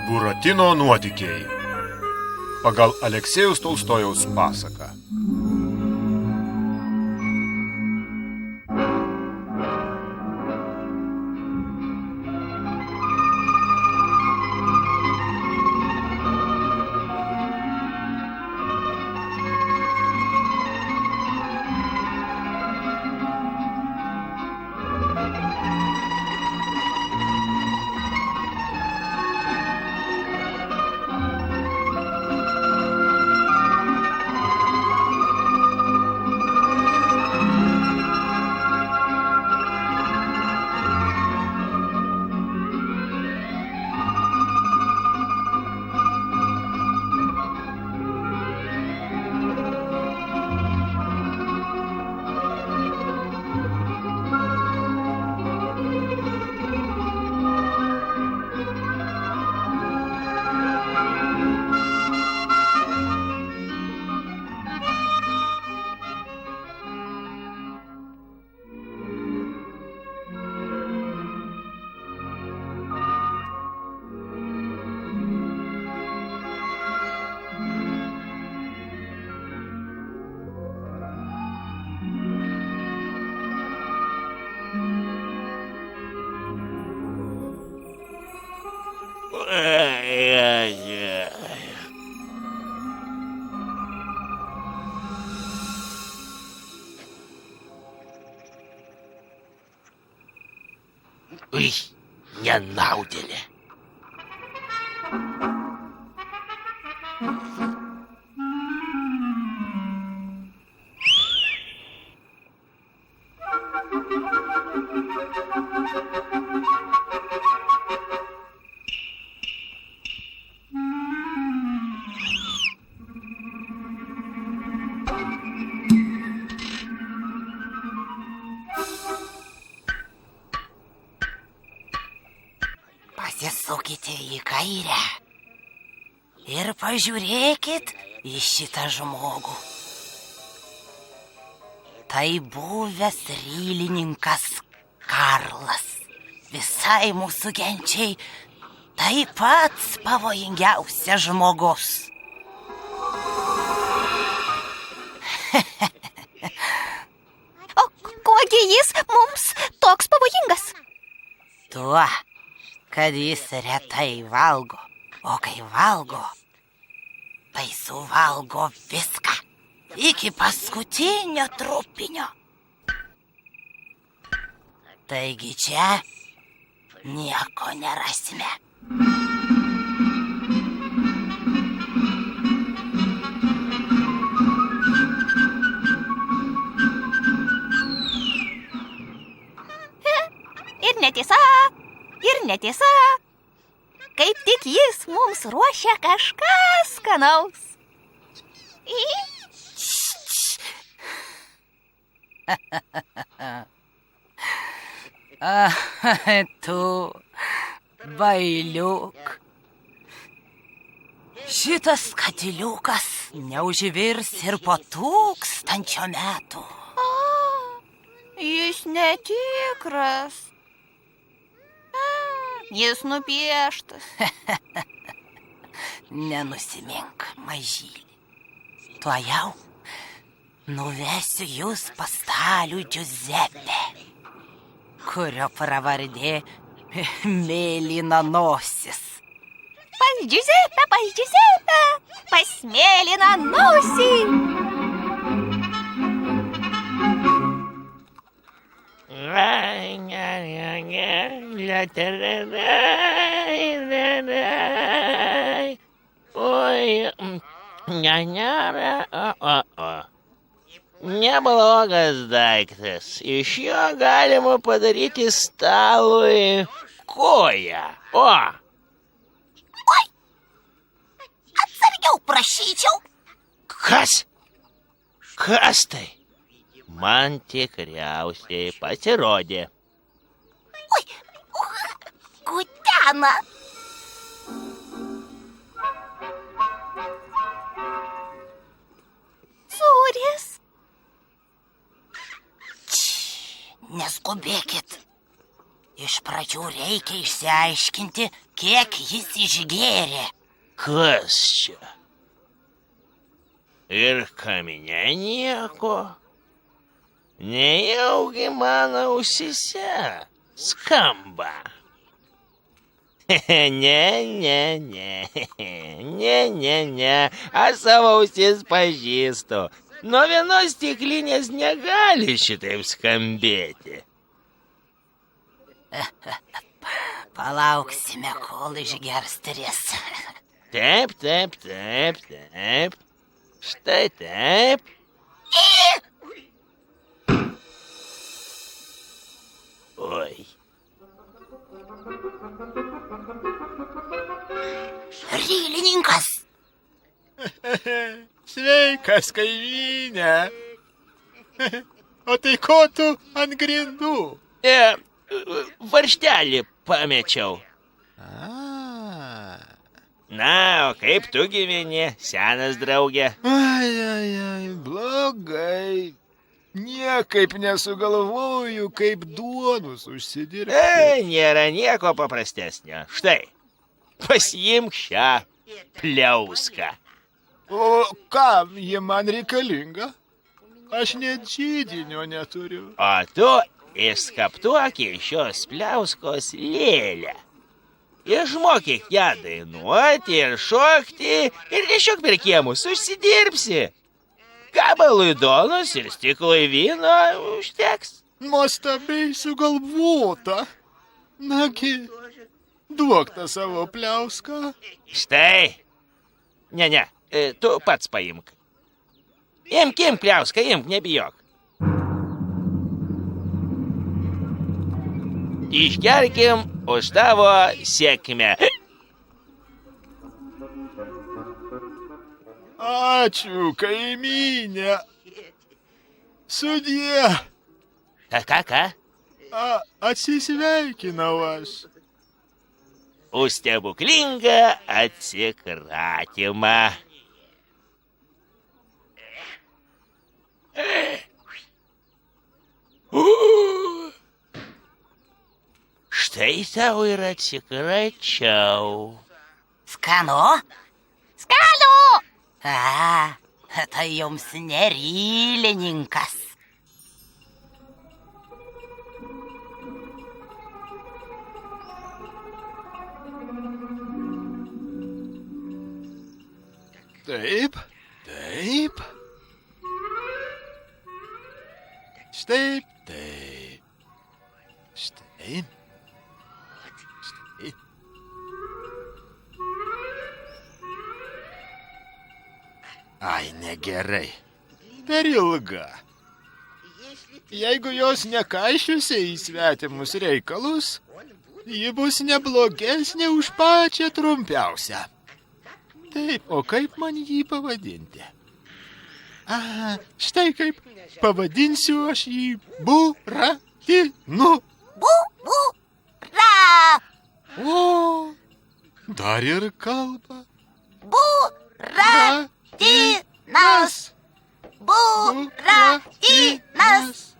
Buratino nuotykiai pagal Aleksėjaus Tolstojaus pasaką. Ui, nenaudėlė. Pasisukite į kairę ir pažiūrėkit į šitą žmogų. Tai buvęs rylininkas Karlas. Visai mūsų genčiai tai pats pavojingiausias žmogus. O kuogi jis mums toks pavojingas? Tuo, kad jis retai valgo, o kai valgo, tai suvalgo viską, iki paskutinio trupinio. Taigi čia nieko nerasime. Ir netiesa. Ir netiesa, kaip tik jis mums ruošia kažką skanaus. Tu, bailiuk. Šitas katiliukas neužvirs ir po 1000 metų. Jis netikras. Jis nupieštas. Nenusimink, mažylį. Tuojau nuvesiu jūs pas stalių Giuseppe, kurio pravardė Mėlyna nosis. Pas Giuseppe, pas Mėlyną nosį. Oi, neblogas daiktas. Iš jo galima padaryti stalui koją. O! Oi! Atsargiau prašyčiau. Kas? Kas tai? Man tikriausiai pasirodė. Oi, kutena. Neskubėkit. Iš pradžių reikia išsiaiškinti, kiek jis išgėrė. Kas čia? Ir kamine nieko. Nejaugi mano ausise skamba. Ne. Aš savo ausis pažįstu. Nuo vienos stiklinės negali šitaip skambėti. Palauksime, kol išgers tris. Taip. Štai taip. Oi. Rylininkas. Sveikas, kaimynė. O tai ko tu ant grindų? Varžtelį pamečiau. Na, o kaip tu gyveni, senas draugė? Ai, blogai. Niekaip nesugalvoju, kaip duonus užsidirbti. Nėra nieko paprastesnio. Štai, pasiimk šią pliauską. O kam ji man reikalinga? Aš net židinio neturiu. O tu išskaptuok iš šios pliauskos lėlę. Išmokyk ją dainuoti ir šokti ir nešiok per kiemus, užsidirbsi. Gabalui duonos ir stiklui vyno užteks. Nuostabiai sugalvota. Nagi, duok tą savo pliauską. Štai. Ne, tu pats paimk. Imk pliauską, nebijok. Išgerkim už tavo sėkmę. Ačiū, kaimynė. Sudie. Ką? Atsisveikinau aš. Už stebuklingą atsikratymą. Štai tau ir atsikračiau. Skanu? Skanu! Tai jums nerylininkas. Taip. Štai taip. Štai. Ai, negerai. Per ilga. Jeigu jos nekaišiusi į svetimus reikalus, ji bus neblogesnė už pačią trumpiausią. Taip, o kaip man jį pavadinti? Štai kaip pavadinsiu aš jį Buratinu. Bura! O, dar ir kalba. Buratinas! Buratinas!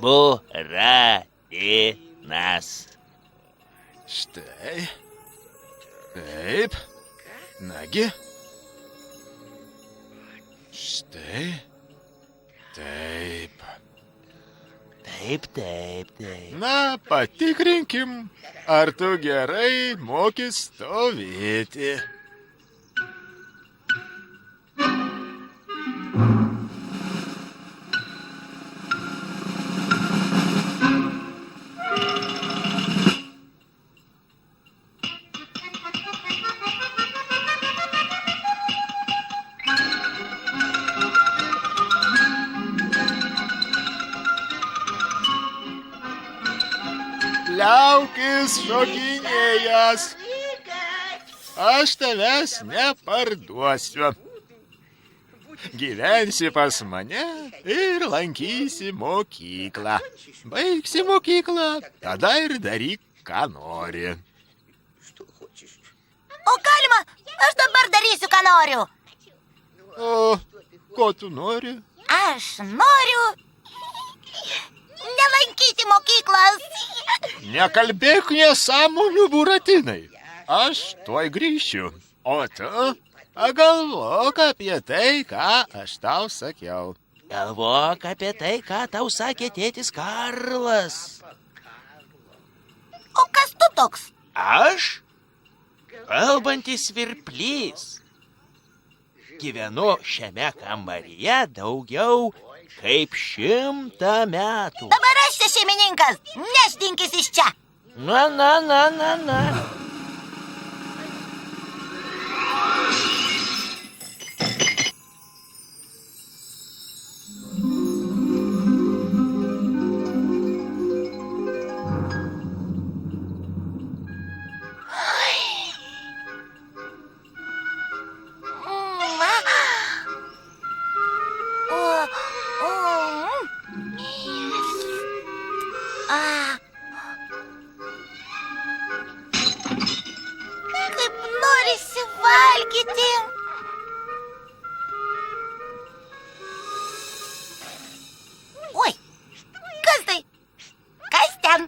Buratinas. Štai. Taip. Nagi. Štai. Taip. Taip. Na, patikrinkim, ar tu gerai moki stovėti. Liaukis šokinėjęs. Aš tavęs neparduosiu. Gyvensi pas mane ir lankysi mokyklą. Baigsi mokyklą, tada ir daryk, ką nori. O galima, aš dabar darysiu, ką noriu. O ko tu nori? Aš noriu nelankyti mokyklos. Nekalbėk nesąmonių, Buratinai. Aš tuoj grįšiu. O tu pagalvok apie tai, ką aš tau sakiau. Galvok apie tai, ką tau sakė tėtis Karlas. O kas tu toks? Aš? Kalbantis svirplys. Gyvenu šiame kambaryje daugiau kaip 100 metų. Dabar aš čia šeimininkas. Nešdinkis iš čia. Na. Kaip norisi valgyti. Oi, kas tai? Kas ten?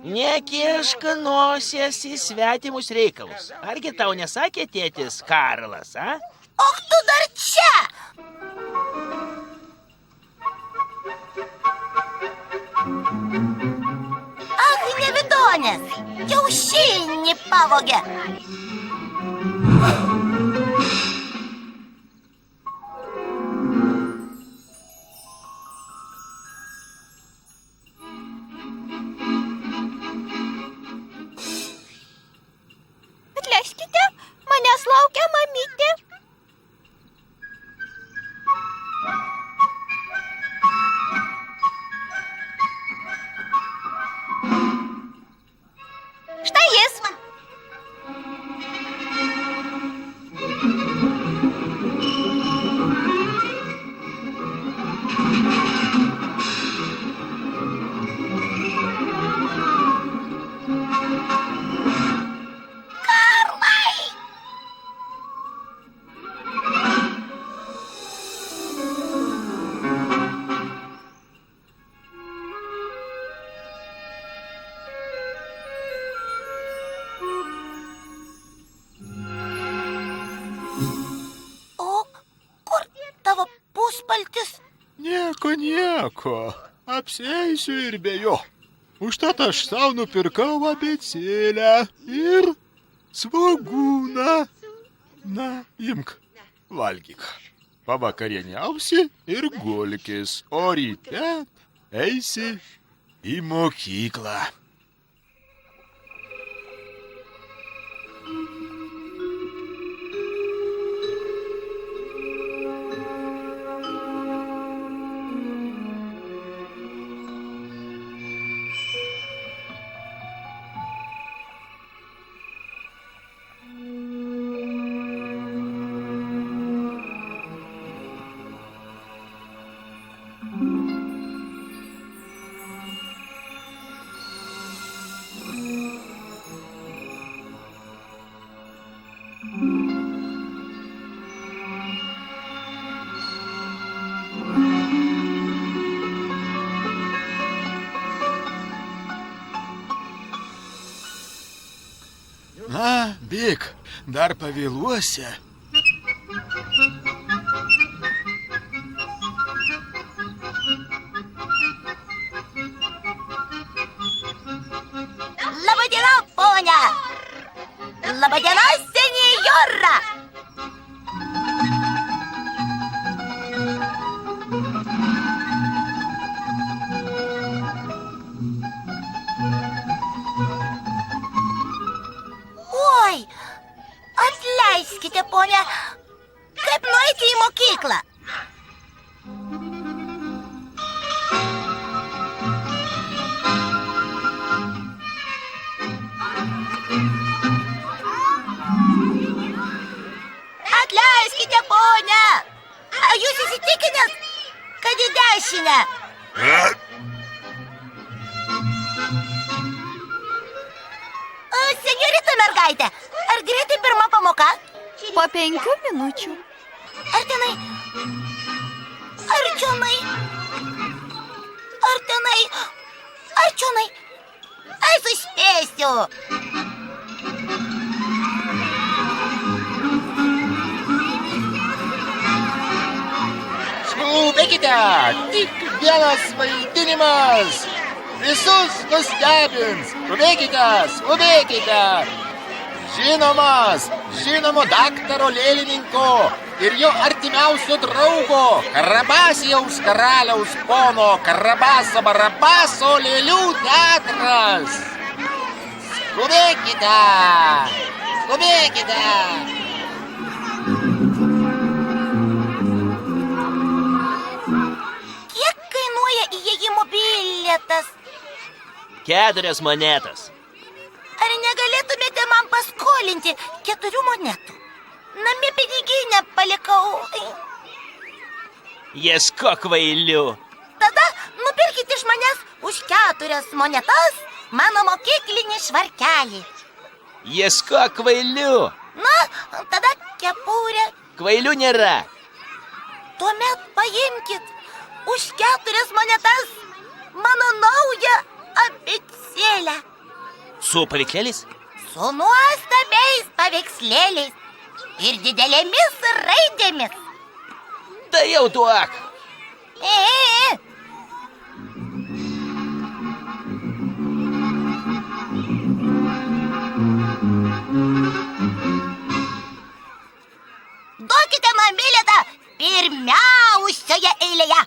Nekišk nosies į svetimus reikalus. Argi tau nesakė tėtis Karlas, a? Och, tu dar čia. Ach, nevidonės. Kiaušinį pavogė. Atleiskite, manęs laukia mamytė. Štai jis. Nieko. Apsieisiu ir be jo. Užtat aš tau nupirkau abėcėlę ir svogūną. Na, imk, valgyk. Pavakarieniausi ir gulkis, o ryte eisi į mokyklą. Na, bėk, dar pavėluosi. Labadiena, ponia! Labadiena, senjora! Oi, atleiskite, ponia, kaip nueiti į mokyklą? Atleiskite, ponia! Ar jūs įsitikinęs, kad į dešinę? Senjorita mergaitė, ar greitai pirma pamoka? Po 5 minučių. Ar tenai? Ar čionai? Ar tenai, ar čionai? Ai, suspėsiu. Skubėkite, tik vienas vaidinimas. Visus nustebins. Skubėkite, skubėkite. Žinomo daktaro lėlininko ir jo artimiausio draugo, Karabasijaus karaliaus pono Karabaso Barabaso lėlių teatras. Skubėkite, skubėkite. Kiek kainuoja įėjimo bilietas? 4 monetas. Ar negalėtumėte man paskolinti 4 monetų? Namie piniginę palikau. Iesko kvailių. Tada nupirkite iš manęs už 4 monetas mano mokyklinį švarkelį. Iesko kvailių. Na, tada kepurę. Kvailių nėra. Tuomet paimkit už 4 monetas mano naują abėcėlę. Su paveikslėliais? Su nuostabiais paveikslėliais ir didelėmis raidėmis. Tai jau duok. Duokite man bilietą pirmiausioje eilėje.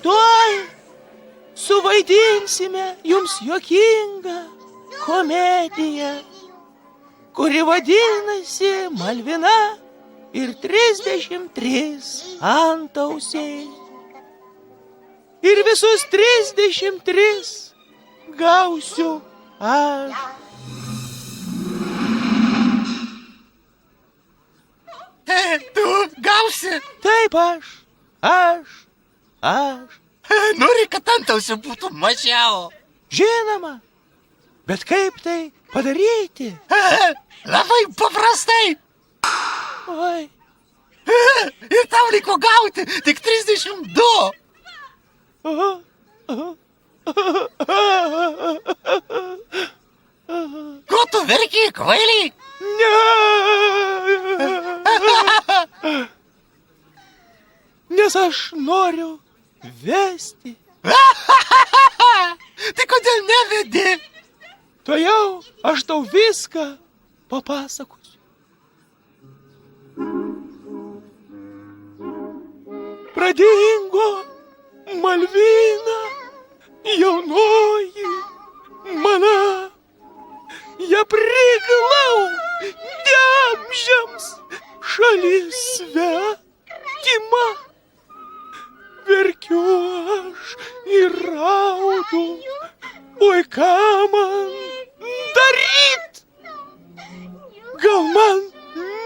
Tuoj suvaidinsime jums juokingą komediją, kuri vadinasi Malvina ir 33 antausiai. Ir visus 33 gausiu aš. Tu gausi. Taip aš. Nori, kad antausių būtų mažiau. Žinoma, bet kaip tai padaryti? Labai paprastai. Oi, Ir tau liko gauti tik 32. Ko tu verki, kvailiai? ne. Nes aš noriu vesti. Tai kodėl nevedi? Tuojau aš tau viską papasakosiu. Pradingo Malvina, jaunoji mana. Ja priglaudė amžiams šalis svetima. Verkiu aš ir raudu, oi ką man daryt? Gal man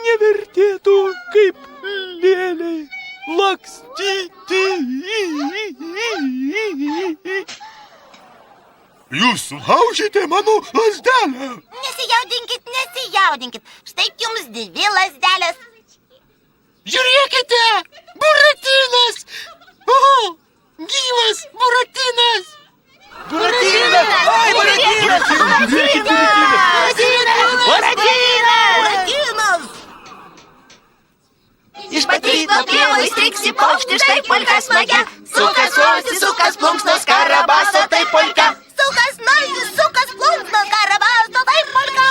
nevertėtų kaip lėlei lakstyti? Jūs sulaužėte mano lazdelę. Nesijaudinkit. Štai jums 2 lazdelės. Žiūrėkite, Buratinas. O, gyvas Buratinas. Buratinas! Oi, Buratinas! Buratinas! Iš patryto pievų įstriksi paukšti, štai polka smagia. Sukas nosis, sukas plunksnos, Karabaso tai polka. Sukas nosis, sukas plunksnos, Karabaso tai polka.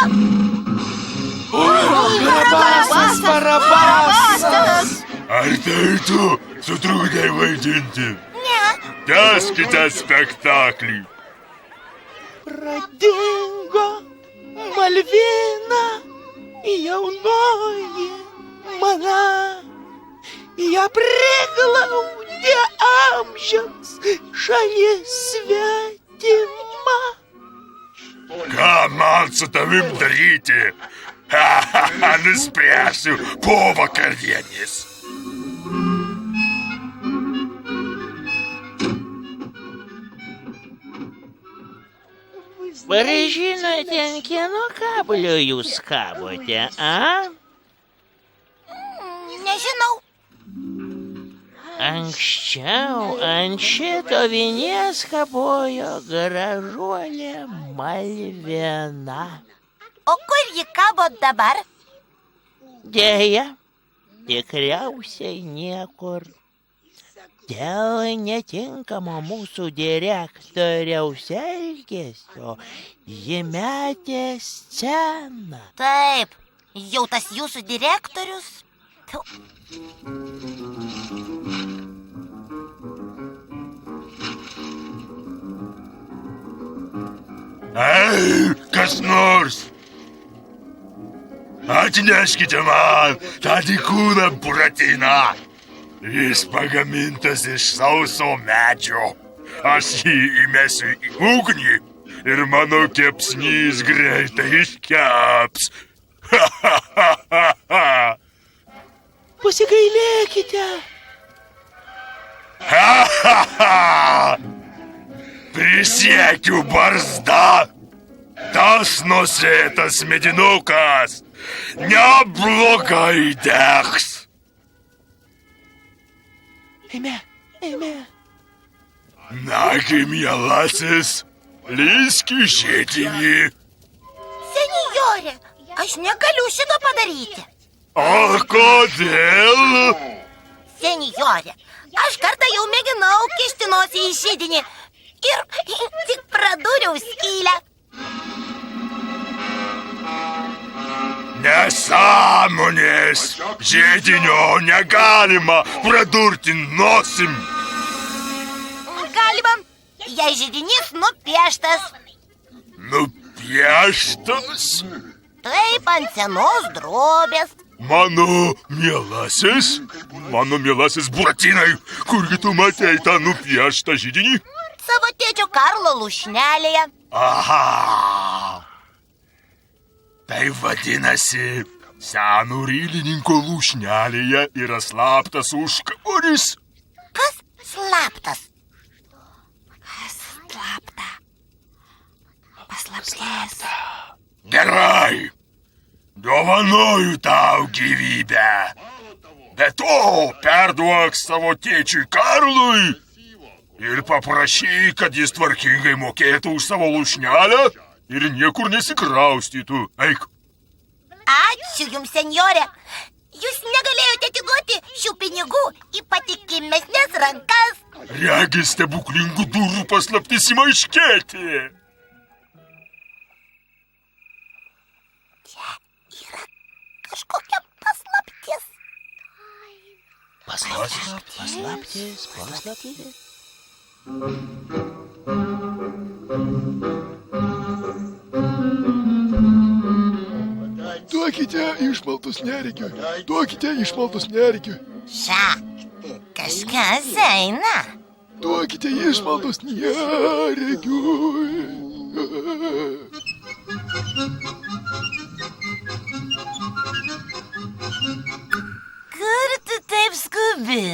Karabasas! Ar tai tu sutrukdai vaidinti? Ne. Tęskite spektaklį. Pradingo Malvina, jaunoji mana. Ja priglaudė amžiams šalis svetima. Ką man su tavim daryti? Nuspręsiu po vakarienės. Ar žinote, ant kieno kablio jūs kabote, a? Nežinau. Anksčiau ant šito vinies kabojo gražuolė Malvina. O kur ji kabo dabar? Deja, tikriausiai niekur. Dėl netinkamo mūsų direktoriaus elgesio ji metė sceną. Taip, jau tas jūsų direktorius. Tu. Ei, kas nors! Atneškite man tą dykūną buratiną. Jis pagamintas iš sauso medžio. Aš jį įmesiu į ugnį ir mano kepsnys greitai iškeps. Pasigailėkite. Prisiekiu barzda. Tas nusėtas medinukas neblogai degs. Eime. Nagi, mielasis, lįsk į žiedinį. Senjorė, aš negaliu šito padaryti. O kodėl? Senjorė, aš kartą jau mėginau kišti nosį į židinį ir tik pradūriau skylę. Nesąmonės! Žiedinio negalima pradurti nosim. Galima, jei židinys nupieštas. Nupieštas? Taip, ant senos drobės. Mano mielasis Buratinai, kurgi tu matei tą nupieštą židinį? Savo tėčio Karlo lūšnelėje. Aha! Tai vadinasi, seno rylininko lūšnelėje yra slaptas užkaboris. Kas slaptas? Slapta. Paslaptis. Gerai, dovanoju tau gyvybę. Be to, perduok savo tėčiui Karlui ir paprašyk, kad jis tvarkingai mokėtų už savo lūšnelę ir niekur nesikraustytų. Eik. Ačiū jums, senjorė. Jūs negalėjote atiduoti šių pinigų į patikimesnės rankas. Regis stebuklingų durų paslaptis ima aiškėti. Čia yra kažkokia paslaptis. Paslaptis. Duokite išmaltus neregiui. Ša, kažkas eina. Duokite išmaltus neregiui. Kur tu taip skubi,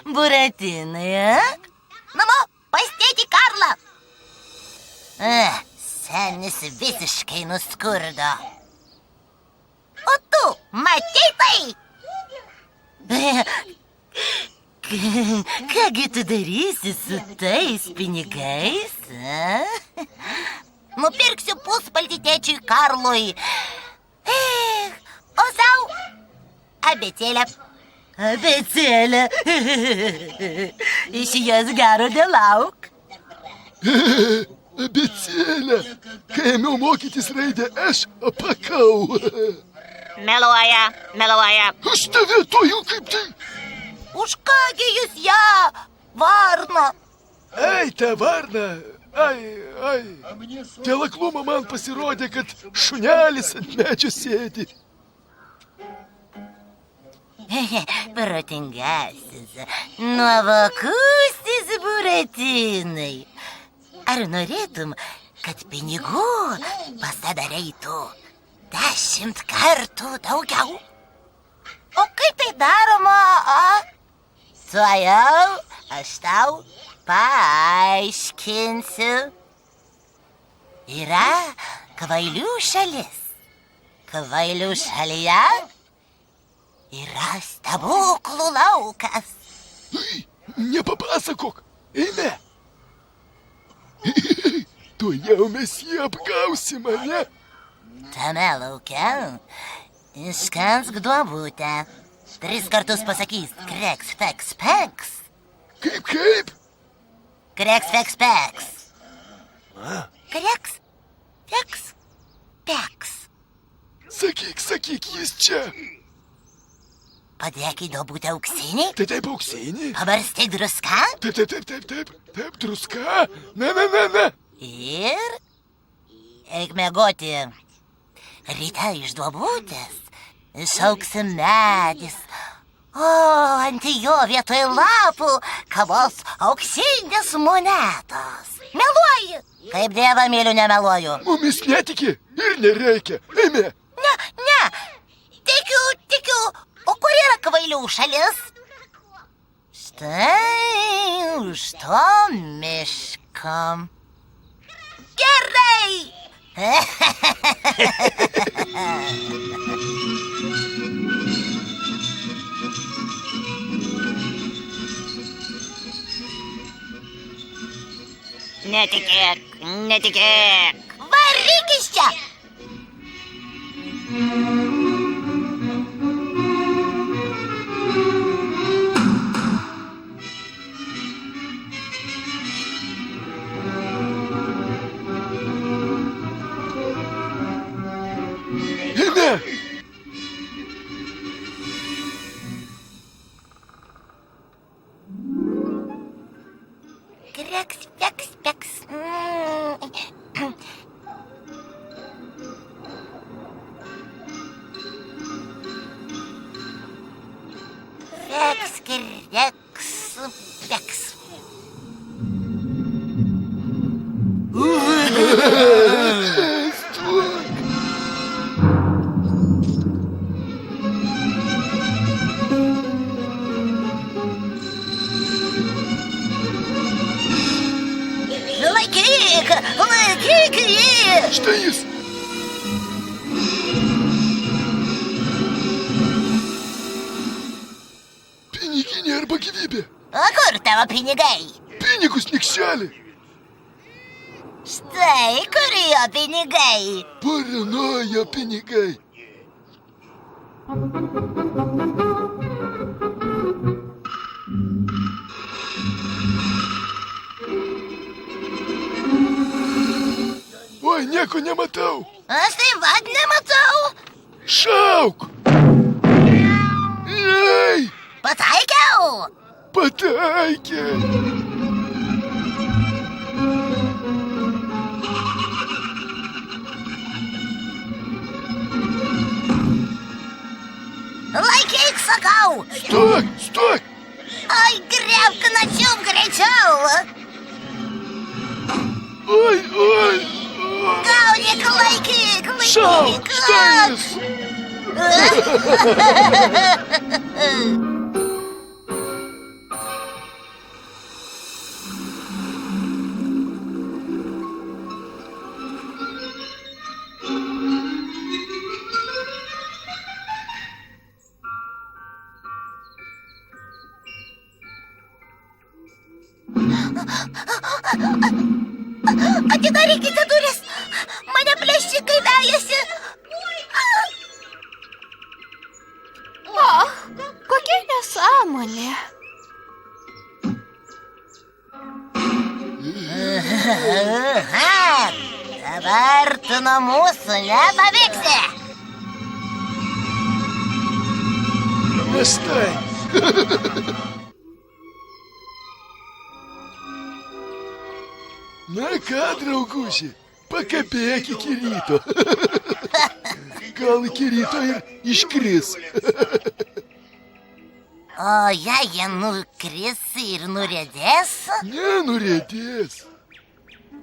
Buratinai, Namo, pas tėtį Karlą. Senis visiškai nuskurdo. O tu, matei tai? Kągi tu darysi su tais pinigais? Nupirksiu puspaltį tėčiui Karlui. O sau abėcėlę. Abėcėlę. Iš jos gero nelauk. Abėcėlę. Kai ėmiau mokytis raidę, aš apakau. Meluoja. Aš tave toju kaip tai. Už kągi jūs ją, varna? Ei, ta varna. Ai. Dėl aklumo man pasirodė, kad šunelis ant medžio sėdi. Protingasis, nuovokusis Buratinai. Ar norėtum, kad pinigų pasidarytų 10 kartų daugiau? O kaip tai daroma, Tuojau aš tau paaiškinsiu. yra kvailių šalis. Kvailių šalyje yra stebuklų laukas. Nepapasakok, eime. Tuojau mes jį apgausim, ane? Tame lauke iškansk duobutę. 3 kartus pasakys kreks, feks, peks. Kaip? Kreks, feks, peks. Kreks, feks, peks. Sakyk, jis čia. Padėk į duobutę auksinį. Taip, auksinį. Pabarstyk druską. Taip, druska. Ne. Ir eik miegoti. Ryte iš duobutės išauksi medis. O, ant jo vietoj lapų kabos auksinės monetos. Meluoji. Kaip dievą myliu, nemeluoju. Mumis netiki ir nereikia. Eime. Ne. Tikiu. O kur yra kvailių šalis? Štai už to miško. Gerai! Netikėk. Varyk iš čia! Eime. Kreks, peks, peks. Kreks, kreks, peks. Laikyk jį! Štai jis. Piniginė arba gyvybė. O kur tavo pinigai? Pinigus, nikšelį. Štai kur jo pinigai. Paranoja pinigai. Oi, nieko nematau. Aš taip pat nematau. Šauk. Ei, Pataikiau. pataikė. Laikyk, sakau. Stok. Ai, grėbk, načium greičiau. Oi. Gaudyk, laikyk. Šauk, štai jis. Atidarykite duris. Mane plėšikai vejasi. Kokia nesąmonė. Dabar tu nuo mūsų nepabėgsi. Štai. Na ką, drauguži, pakabėk iki ryto. Gal iki ryto ir iškris. O jei jie nukris ir nuriedės? Nenuriedės.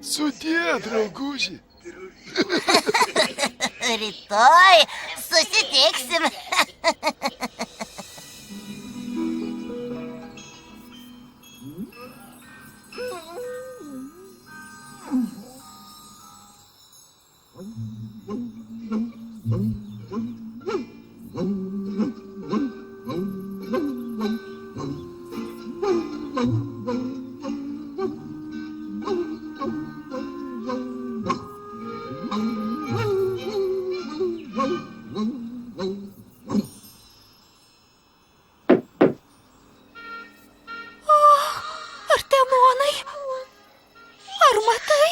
Sudie, drauguži. Rytoj susitiksim. Artemonai, ar matai?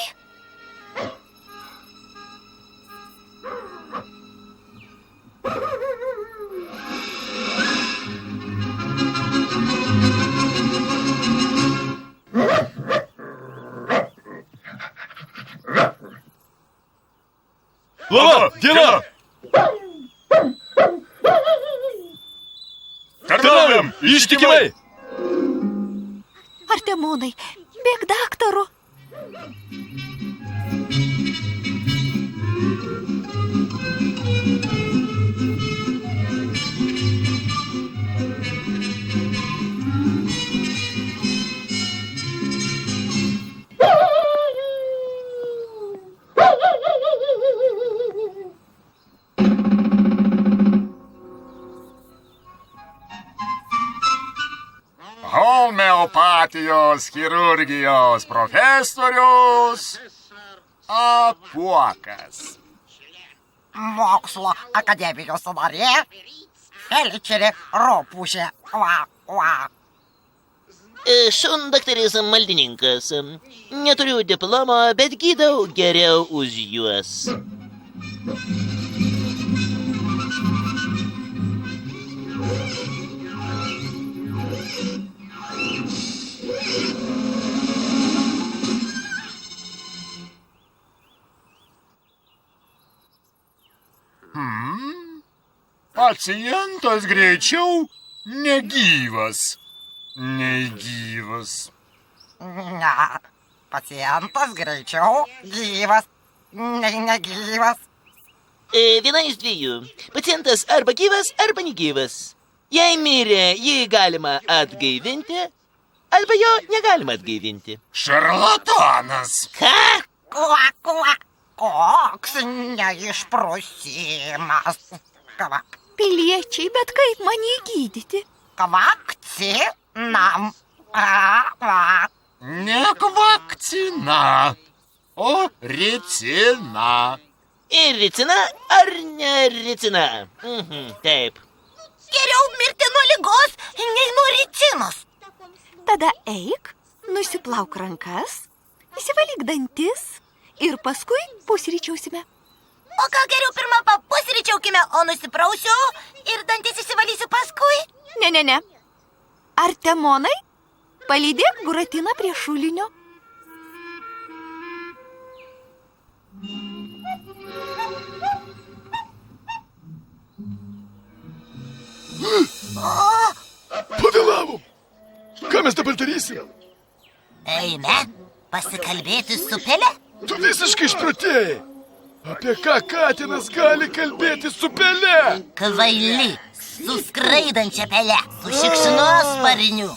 Lava, diena! Tarnaujam, ištikimai! Artemonai, bėk daktaro. Homeopatijos chirurgijos profesorius Apuokas. Mokslo akademijos narė Feličerė Ropušė. Šundaktaris maldininkas. Neturiu diplomo, bet gydau geriau už juos. Pacientas greičiau negyvas, nei gyvas. Ne, pacientas greičiau gyvas, nei negyvas. Viena iš dviejų. Pacientas arba gyvas, arba negyvas. Jei mirė, jį galima atgaivinti, arba jo negalima atgaivinti. Šarlatanas. Ką? Kuo, koks neišprusimas. Piliečiai, bet kaip man jį gydyti? Vakcinam. Ne vakcina, o ricina. Ir ricina ar ne ricina? Taip. Geriau mirti nuo ligos, nei nuo ricinos. Tada eik, nusiplauk rankas, įsivalyk dantis ir paskui pusryčiausime. O ką geriau pirmą papusryčiaukime, o nusiprausiu ir dantis įsivalysiu paskui? Ne. Artemonai, palydėk Buratiną prie šulinio. Pavėlavom! Ką mes dabar darysim? Eime, pasikalbėti su Pele? Tu visiškai išprotėjai! Apie ką katinas gali kalbėti su Pele? Kvaili, su skraidančia Pele, su šikšnosparniu.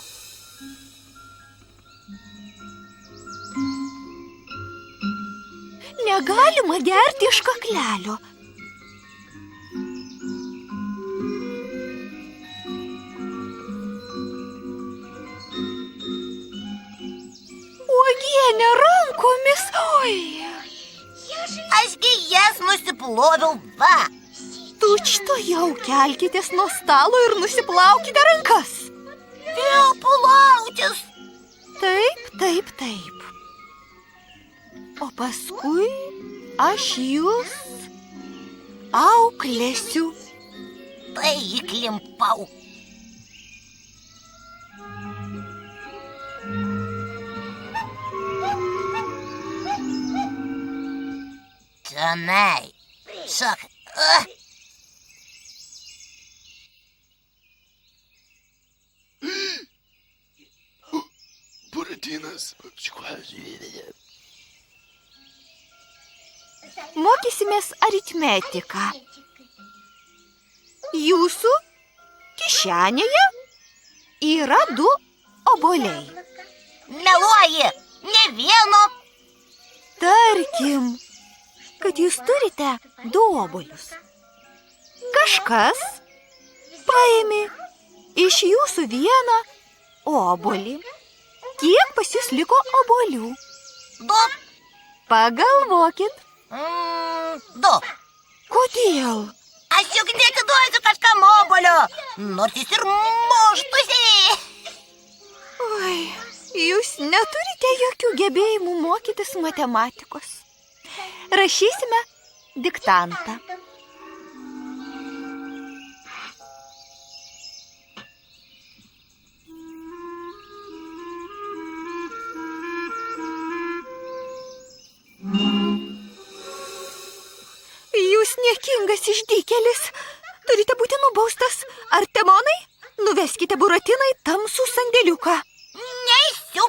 Negalima gerti iš kaklelio. Uogienė rankomis. Oi. Ašgi jas nusiploviau, va. Tučtuojau kelkitės nuo stalo ir nusiplaukite rankas. Vėl plautis. Taip. O paskui aš jūs auklėsiu. Tai įklimpau. Tenai. Šok. Buratinas. Mokysimės aritmetiką. Jūsų kišenėje yra 2 obuoliai. Meluoji, ne vieno. Tarkim, kad jūs turite 2 obuolius. Kažkas paėmė iš jūsų vieną obuolį. Kiek pas jūs liko obuolių? 2. Pagalvokit. 2. Kodėl? Aš juk netiduosiu kažkam obuolio, nors jis ir muštųsi. Oi, jūs neturite jokių gebėjimų mokytis matematikos. Rašysime diktantą. Jūs niekingas išdykėlis. Turite būti nubaustas. Artemonai, nuveskite Buratiną į tamsų sandėliuką. Neisiu.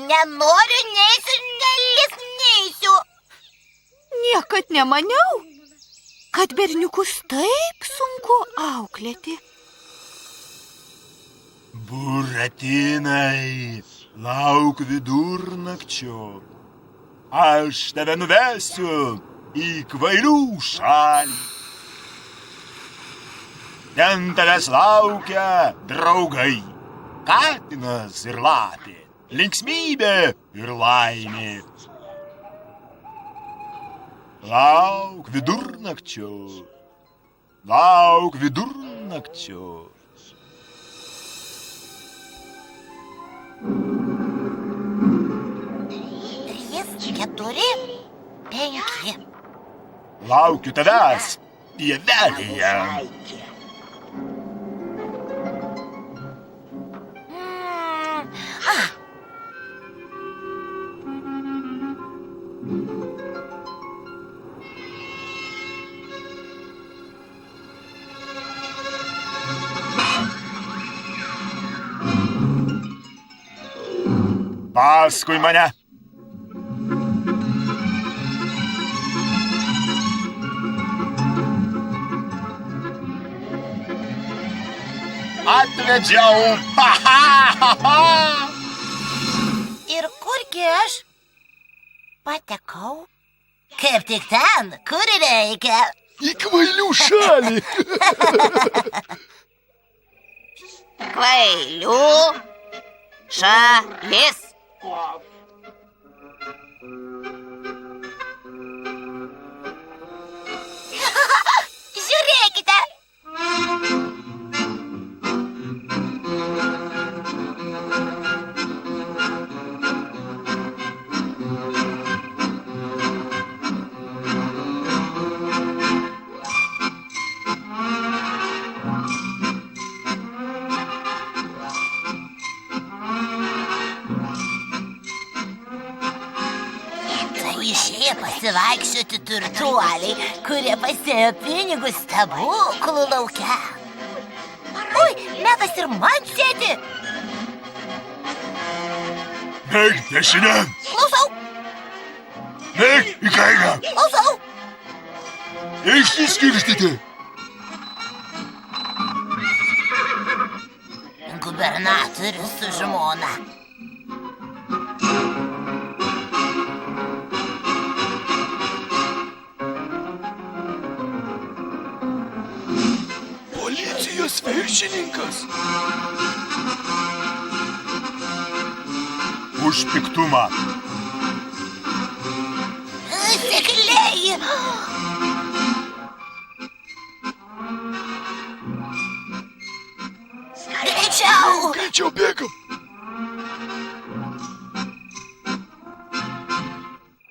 Nenoriu, neisiu. Niekad nemaniau, kad berniukus taip sunku auklėti. Buratinai, lauk vidurnakčio. Aš tave nuvesiu į kvailių šalį. Ten tavęs laukia draugai. Katinas ir lapė, linksmybė ir laimė. Lauk vidurnakčio. Lauk vidurnakčio. Keturi, 5. Laukiu tavęs pievelėje. Paskui mane. Atvedžiau. Ir kurgi aš patekau? Kaip tik ten, kur reikia. Į kvailių šalį. Kvailių šalis. Žiūrėkite. Išėję pasivaikščioti turtuoliai, kurie pasėjo pinigus stebuklų lauke. Oi, metas ir man sėdi. Eik dešinę. Klausau, Eik į kairę. klausau. Išsiskirstyti. Gubernatorius su žmona. Policijos viršininkas. Už piktumą. Sekliai. Greičiau. Greičiau bėgam.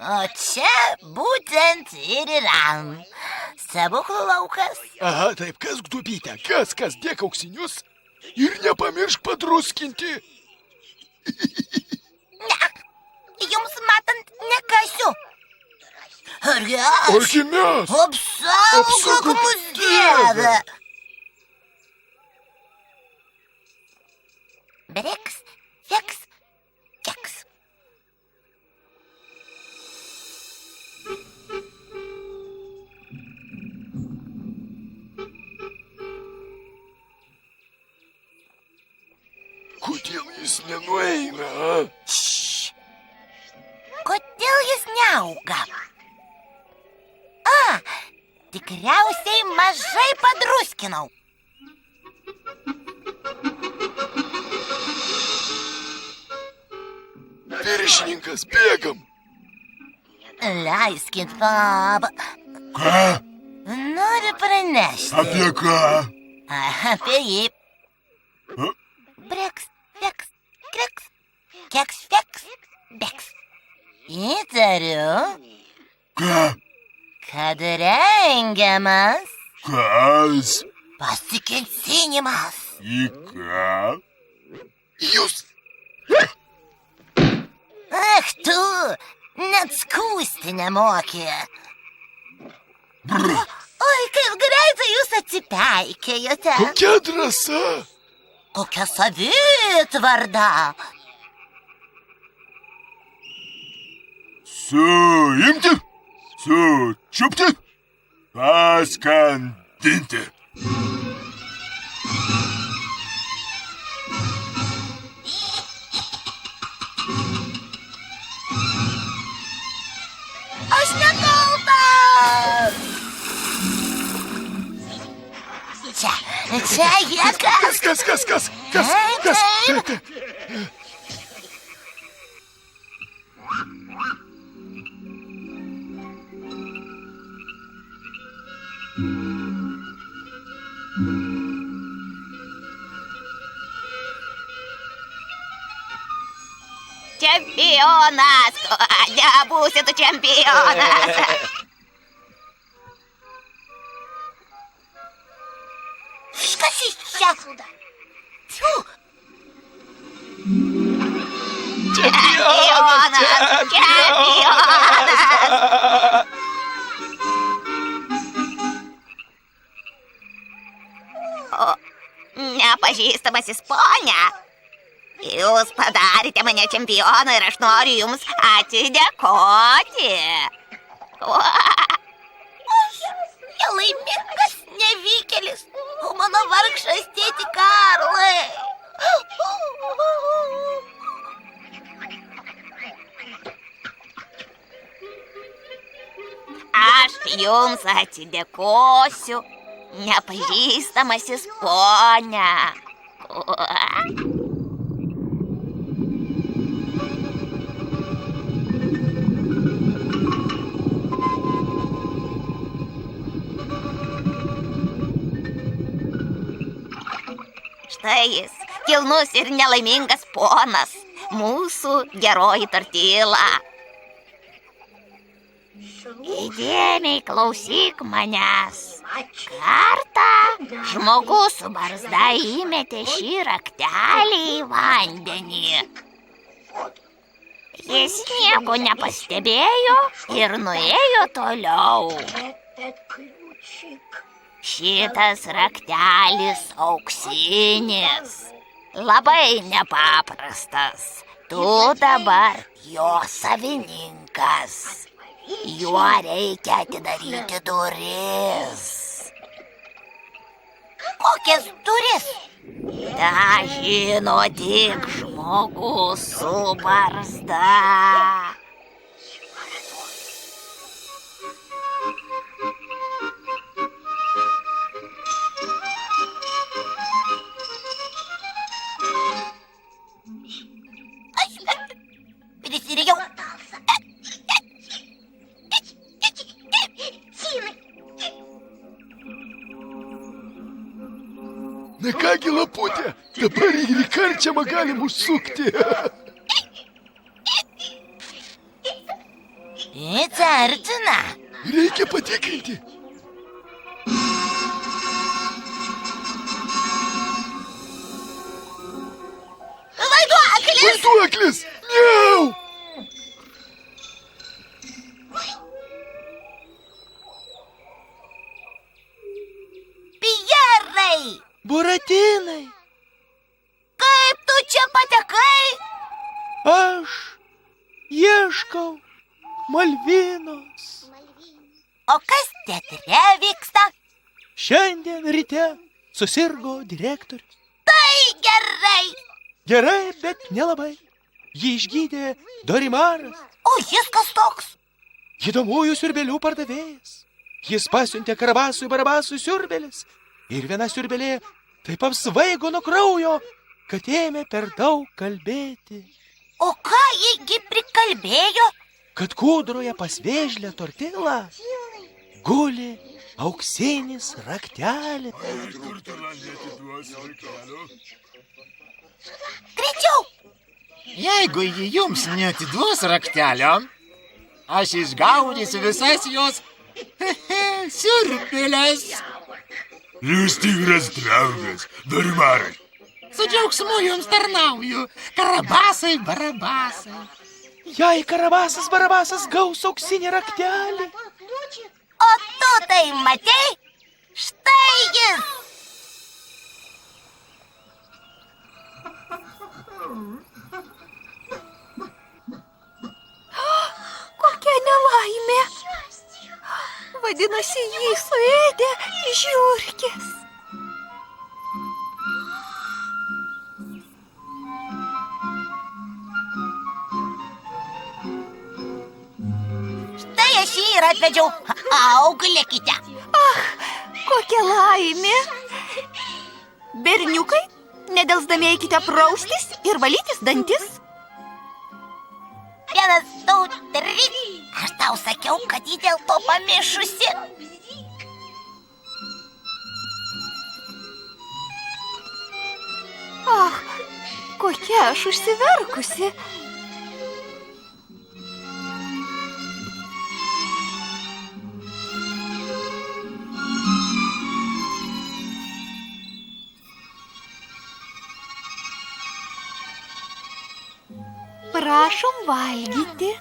O čia būtent ir yra stebuklų laukas. Aha, taip, kas dubytę, kas, dėk auksinius ir nepamiršk padruskinti. Ne, jums matant nekasiu. Argi aš? Argi mes? Apsaugok mus, Dieve. Briks, fiks, keks. Kodėl jis nenueina, a? Šš. Kodėl jis neauga? Tikriausiai mažai padruskinau. Viršininkas, bėgam. Leiskit, pap. Ką? Noriu pranešti. Apie ką? Apie jį. A? Breks, veks, kreks, keks, veks, beks. Įtariu, Ką? kad rengiamas Kas? pasikėsinimas. Į ką? Jūs. Ach tu, net skųsti nemoki. Oi, kaip greitai jūs atsipeikėjote. Kokia drąsa. Kokia savitvarda. Suimti, sučiupti, paskandinti. Aš nekaltas. Čia jie kas? Kas? Čempionas! Nebūsi tu čempionas! Kas iš čia? Tfu, Čempionas! O, nepažįstamasis ponia, jūs padarėte mane čempioną ir aš noriu jums atidėkoti. aš nelaimingas nevykėlis. O mano vargšas tėti Karlai. Aš jums atsidėkosiu, nepažįstamasis ponia. Štai jis, kilnus ir nelaimingas ponas, mūsų geroji Tortila. Įdėmiai klausyk manęs. Kartą žmogus su barzda įmetė šį raktelį į vandenį. Jis nieko nepastebėjo ir nuėjo toliau. Šitas raktelis auksinis, labai nepaprastas. Tu dabar jo savininkas. Juo reikia atidaryti duris. Kokias duris? Ta žino tik žmogus su barzda. Prisiriau. Na kągi, laputė, dabar ir į karčiamą galim užsukti. Įtartina. Reikia patikrinti. Vaiduoklis! Vaiduoklis! Miau! Pjerai! Buratinai, Kaip tu čia patekai? aš ieškau Malvinos. O kas teatre vyksta? Šiandien ryte susirgo direktorius. Tai gerai. Gerai, bet nelabai. Jį išgydė Dorimaras, O jis kas toks? gydomųjų siurbelių pardavėjas. Jis pasiuntė Karabasui Barabasui siurbelis ir viena siurbelė taip apsvaigo nuo kraujo, kad ėmė per daug kalbėti. O ką jį prikalbėjo? Kad kūdroje pas vėžlę tortilą guli auksinis raktelis. Greičiau! Jeigu ji jums neatiduos raktelio, aš išgaudysiu visas jos siurbėles. Jūs tikras draugas, Dorimarai. Su džiaugsmu jums tarnauju, Karabasai Barabasai. Jei Karabasas Barabasas gaus auksinį raktelį. O tu tai matei? Štai jis! Kokia nelaimė. Vadinasi, jį suėdė žiurkės. Štai aš jį ir atvedžiau. Auklėkite. Kokia laimė. Berniukai, nedelsdami eikite praustis ir valytis dantis. 1, 2, 3. Aš tau sakiau, kad jį dėl to pamišusi. Kokia aš užsiverkusi. Prašom valgyti.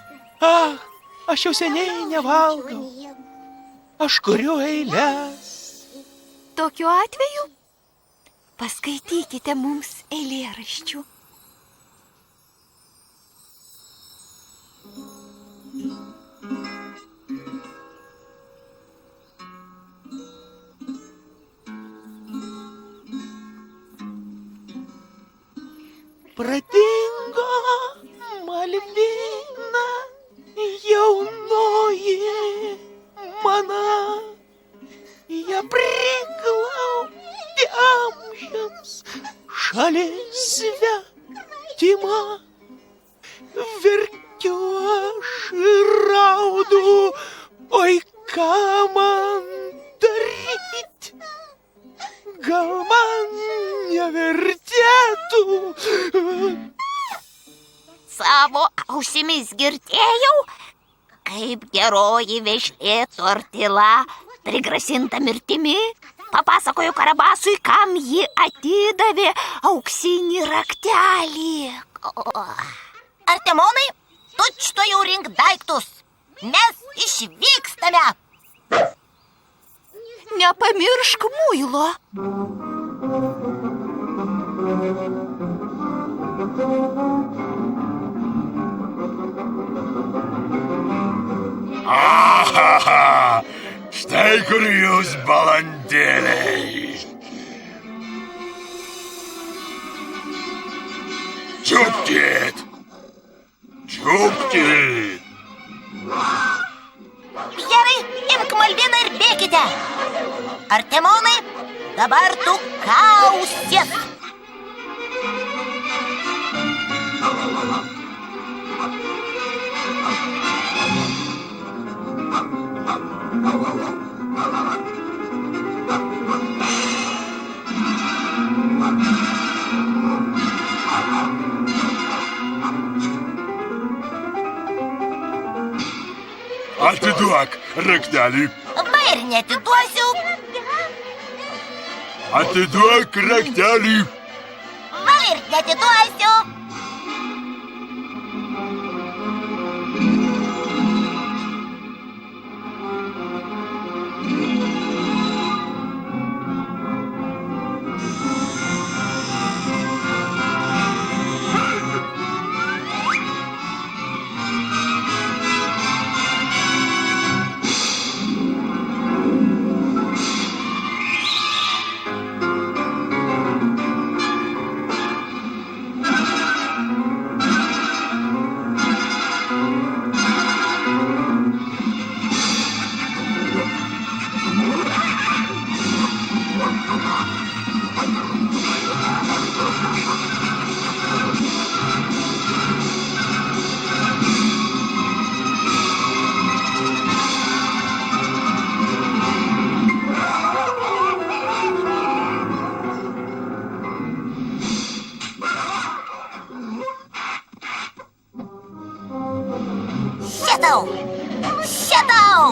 Aš jau seniai nevalgau. Aš kuriu eiles. Tokiu atveju paskaitykite mums eilėraščių. Pradingo Malvina, jaunoji mana, ją priglaudė amžiams šalis svetima. Verkiu aš ir raudu, oi ką man daryt? Gal man nevertėtų? Savo ausimis girdėjau, kaip geroji vešlė tortila, prigrasinta mirtimi, papasakojo Karabasui, kam ji atidavė auksinį raktelį. Artemonai, tučtuojau rink daiktus. Mes išvykstame. Nepamiršk muilo. Ahaha, štai kur jūs, balandėliai. Čiupkit! Čiupkit! Gerai, imk Malviną ir bėkite. Artemonai, dabar tu kausies. Atiduok raktelį. Va ir neatiduosiu. Atiduok raktelį. Va ir neatiduosiu. tau! Čia tau!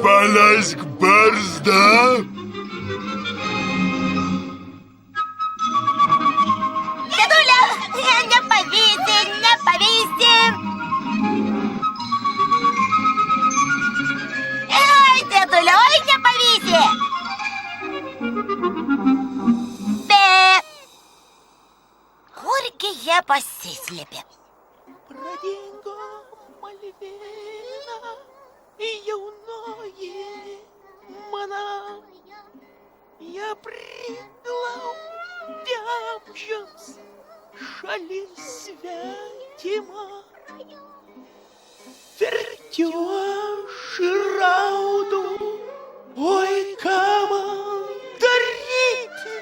Paleisk barzdą. Dėdulė, nepavysi, nepavysi. Dėdulė, oi, nepavysi. Kurgi jie pasislėpė? Pradingo Malvina, jaunoji mano. Ją priglaudė amžiams šalis svetima. Verkiu aš ir raudau, oi ką man daryti?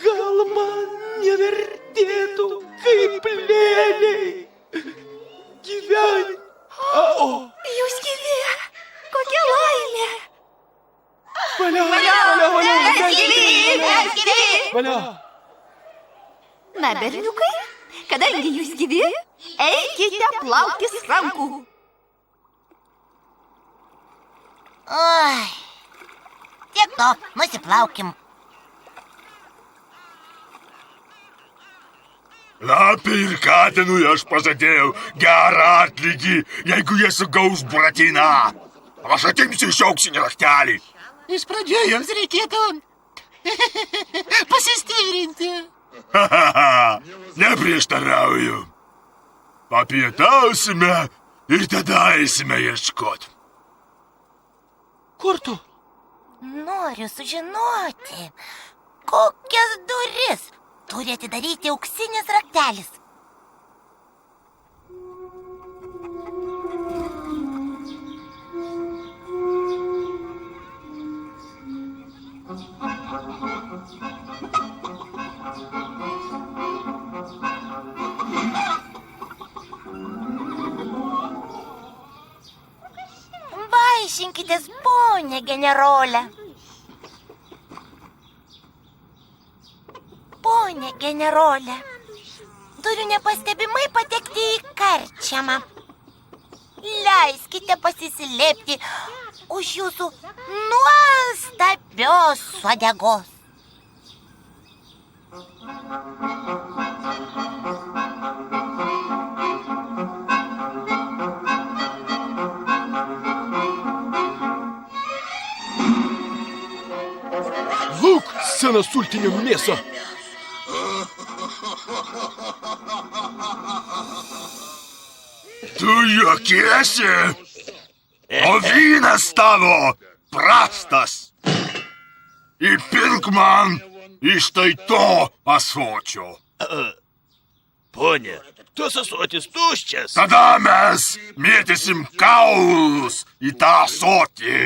Gal man nevertėtų kaip lėlei gyventi? Jūs gyvi! Kokia laimė! Valia! Na, berniukai, kadangi jūs gyvi, eikite plautis rankų. Oi, tiek to, nusiplaukim. Lapė ir katinui aš pažadėjau gerą atlygį, jeigu jie sugaus Buratiną. Aš atimsiu iš auksinį raktelį. Iš pradžių jums reikėtų pasistiprinti. Neprieštarauju. Papietausime ir tada eisime ieškoti. Kur tu? Noriu sužinoti, kokias duris turi atidaryti auksinis raktelis. Vaišinkitės, ponė generolė. Ponė generolė, turiu nepastebimai patekti į karčiamą. Leiskite pasislėpti už jūsų nuostabios uodegos. Lūk, sena sultinio mėsa. Tu juokiesi? O vynas tavo prastas. Įpilk man iš tai to ąsočio. Pone, tas ąsotis tuščias. Tada mes mėtysim kaulus į tą ąsotį.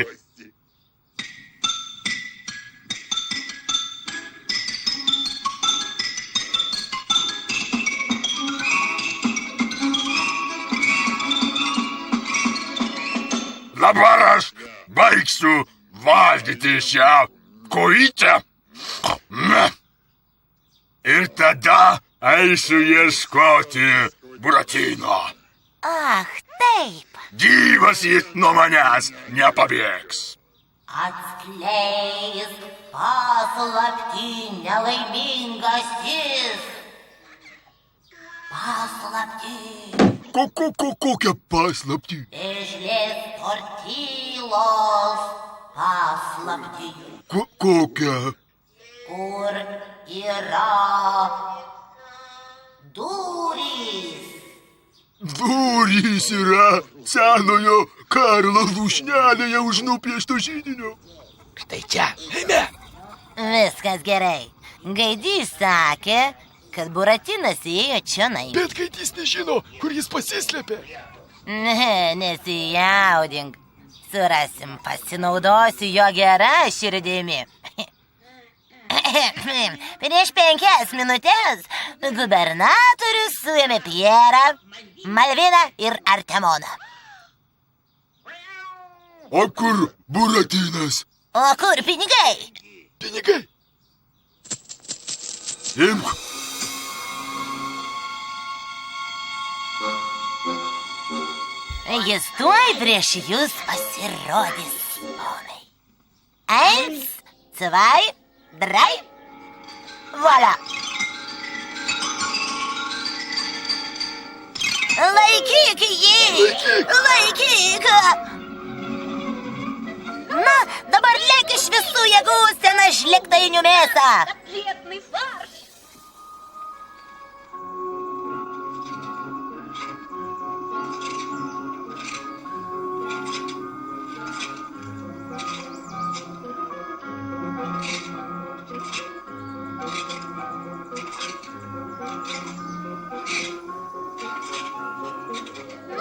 Dabar aš baigsiu valgyti šią kojytę. Ir tada eisiu ieškoti Buratino. Ach, taip. Gyvas jis nuo manęs nepabėgs. Atskleisk paslaptį nelaimingasis. Paslaptį. Kokią paslaptį? Vėžlės tortylos paslaptį. Kokią? Kur yra durys? Durys yra senojo Karlo lūšnelėje už nupiešto židinio. Štai čia, eime. Viskas gerai. Gaidys sakė, kad Buratinas įėjo čionai. Bet Gaidys nežino, kur jis pasislėpė. Nesijaudink. Surasim, pasinaudosiu jo gerą širdimi. Prieš 5 minutės gubernatorius suėmė Pierą, Malviną ir Artemoną. O kur Buratinas? O kur pinigai? Pinigai. Imk. Jis tuoj prieš jūs pasirodys, ponai. 1, 2, 3. Voila. Laikyk jį! Laikyk! Na, dabar lėk iš visų jėgų, sena žlėgtainių mėsa!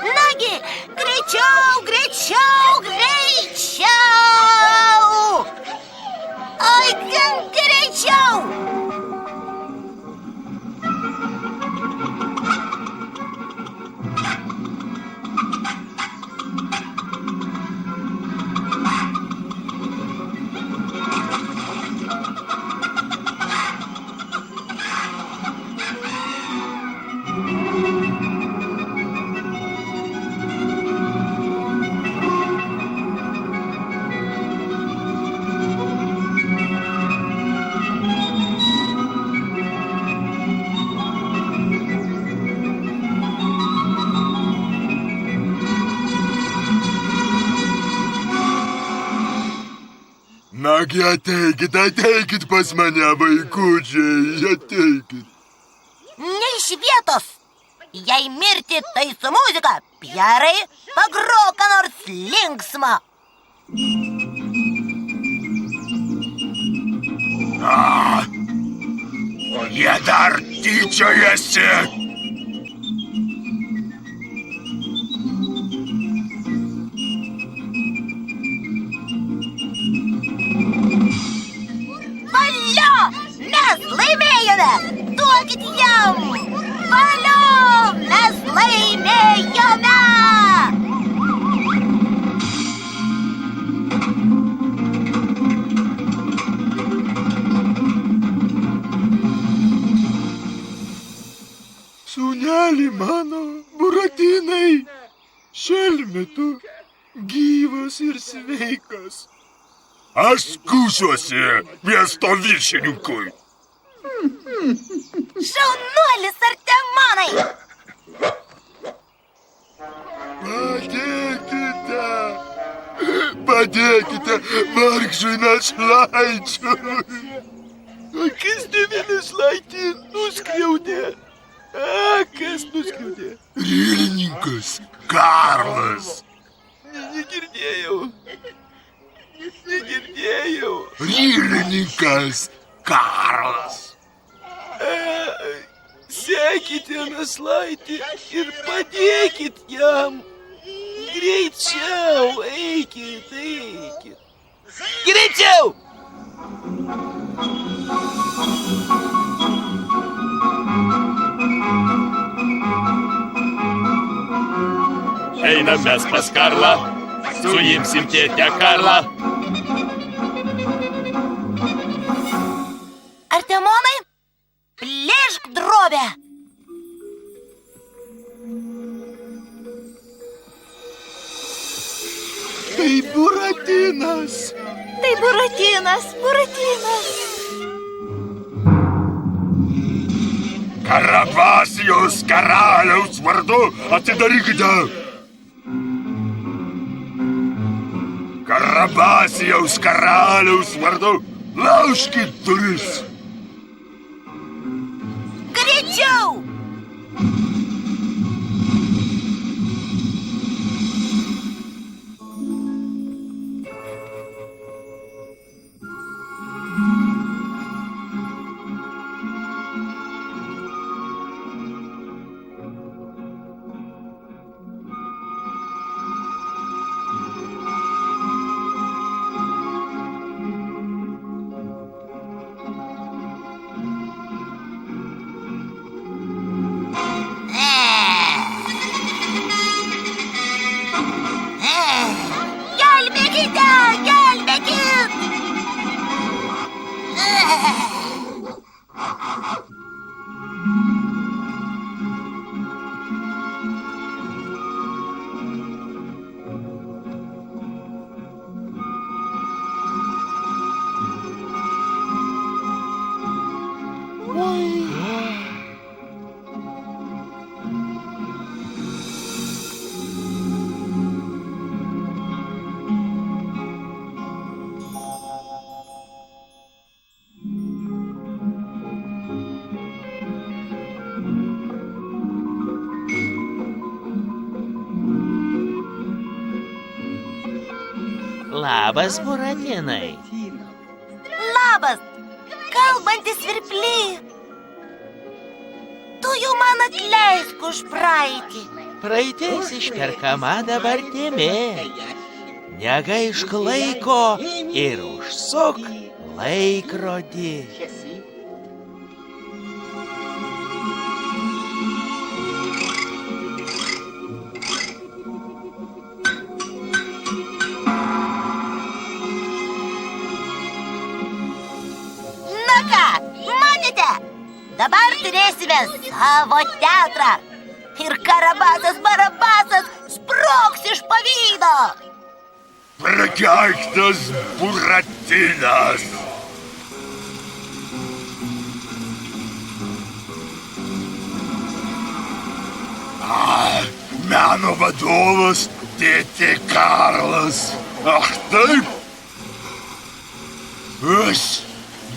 Nagi, greičiau, greičiau, greičiau! Oi, gan greičiau! Nagi, ateikit pas mane, vaikučiai, ateikit. Ne iš vietos! Jei mirti, tai su muzika. Pjerai, pagrok ką nors linksmą. Jie dar tyčiojasi. Valio! Mes laimėjome! Duokit jam! Valio! Mes laimėjome! Sūneli mano, Buratinai, šelmitu, gyvas ir sveikas. Aš skųsiuosi miesto viršininkui. Šaunuolis, Artemonai! Padėkite vargšui našlaičiui. Kas tave našlaitį nuskriaudė? Kas nuskriaudė? Rylininkas Karlas. Negirdėjau. Rylininkas Karlas. Sekite našlaitį ir padėkit jam. Greičiau, eikit. Greičiau! Einam mes pas Karlą, suimsim tėtę Karlą. Artemonai, plėšk drobę! Tai Buratinas. Tai Buratinas, Buratinas. Karabasijos karaliaus vardu atidarykite. Karabasijaus karaliaus vardu laužkit duris. Greičiau! Labas, Buratinai. Labas, kalbantis svirply. Tu jau man atleisk už praeitį. Praeitis išperkama dabartimi. Negaišk laiko ir užsuk laikrodį. Na ką, matėte? Dabar turėsime savo teatrą. Ir Karabasas Barabasas sprogs iš pavydo. Prakeiktas Buratinas. Meno vadovas tėtė Karlas. Ach taip? Aš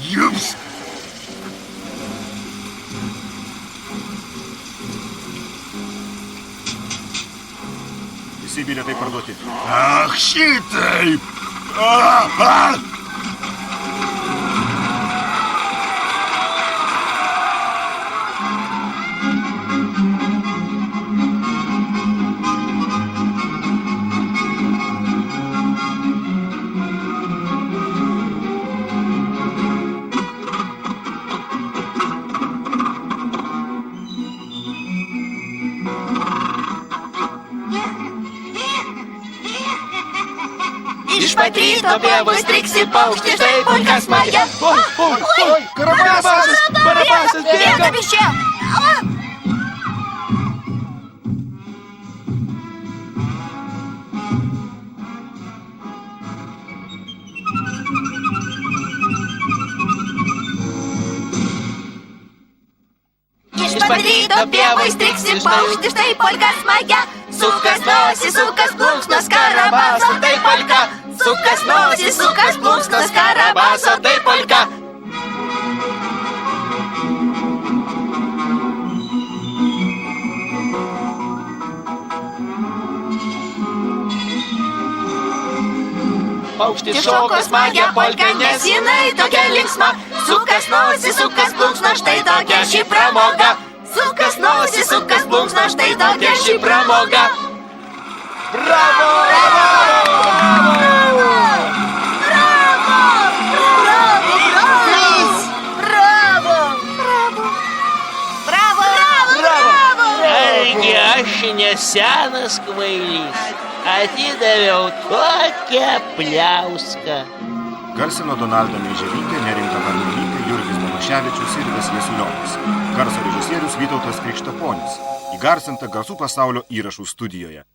jums... Visi bilietai parduoti. Ach, šitaip! Iš pat ryto pievos triksi paukštis, štai polka smagia. Oi, Karabasas, Barabasas, bėga! Bėgam iš čia! Iš pat ryto pievos triksi paukštis, štai polka smagia. Sukas nosis, sukas plunksnos, Karabaso, tai polka. Sukas nosis, sukas plunksnos, Karabaso, tai polka. Paukštis šoka smagia polka, nes jinai tokia linksma. Sukas nosis, sukas plunksnos, štai tokia ši pramoga. Sukas nosis, sukas plunksnos, štai tokia ši pramoga. Bravo! Argi aš nesenas kvailys. Atidaviau tokią pliauską. Garsino Donalda Meiželytė, Neringa Varnulytė, Jurgis Danuševičius ir Vidas Jesulionis. Garso režisierius Vytautas Krikštaponis. Įgarsinta Garsų pasaulio įrašų studijoje.